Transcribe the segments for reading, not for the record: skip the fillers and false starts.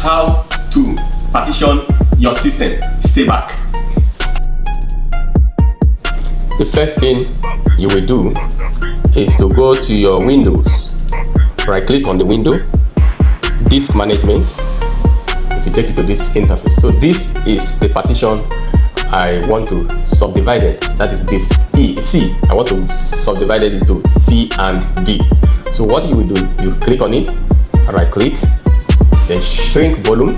how to partition your system. Stay back. The first thing you will do is to go to your Windows, right click on the window, disk management. It will take you to this interface. So this is the partition I want to subdivide it. That is this C. I want to subdivide it into C and D. So what you will do, you click on it, right click, then shrink volume.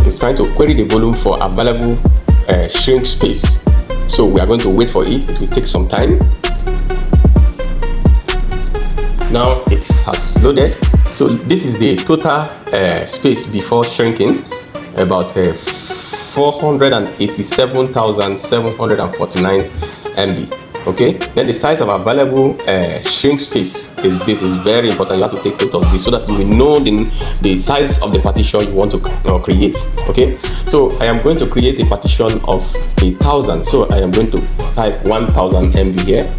It's trying to query the volume for available shrink space. So we are going to wait for it. It will take some time. Now it has loaded. So this is the total space before shrinking, about 487,749 MB. Okay, then the size of available shrink space is this. Is very important. You have to take note of this so that you will know the size of the partition you want to create. Okay, so I am going to create a partition of 1,000. So I am going to type 1,000 MB here.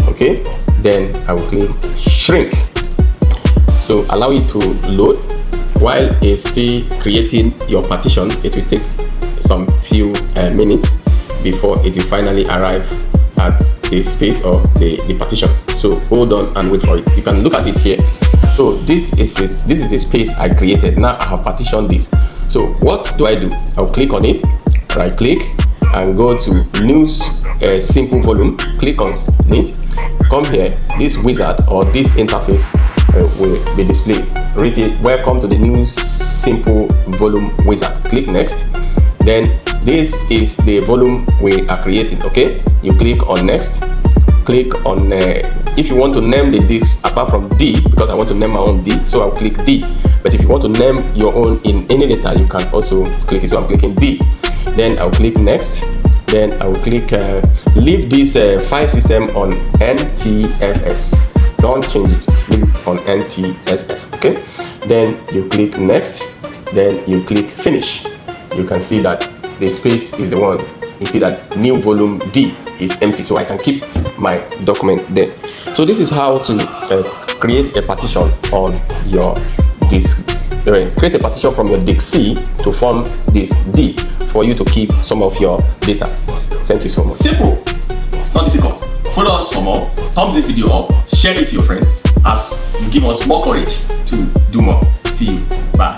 Okay, then I will click shrink. So allow it to load. While it's still creating your partition, it will take some few minutes before it will finally arrive at the space of the partition. So hold on and wait for it. You can look at it here. So this is the space I created. Now I have partitioned this. So what do? I'll click on it, right click, and go to new simple volume. Click on it. Come here. This wizard or this interface will be displayed. Read it. Welcome to the new simple volume wizard. Click next. Then this is the volume we are creating. Okay, you click on next. Click on if you want to name the disk apart from D, because I want to name my own D, so I'll click D. But if you want to name your own in any letter, you can also click it. So I'm clicking D. Then I'll click next. Then I will click leave this file system on NTFS. Don't change it. Leave it on NTSF. Okay. Then you click next. Then you click finish. You can see that the space is the one. You see that new volume D is empty, so I can keep my document there. So this is how to create a partition on your disk. Create a partition from your disk C to form disk D for you to keep some of your data. Thank you so much. Simple. It's not difficult. Follow us for more. Thumbs this video up. Share it to your friends as you give us more courage to do more. See you. Bye.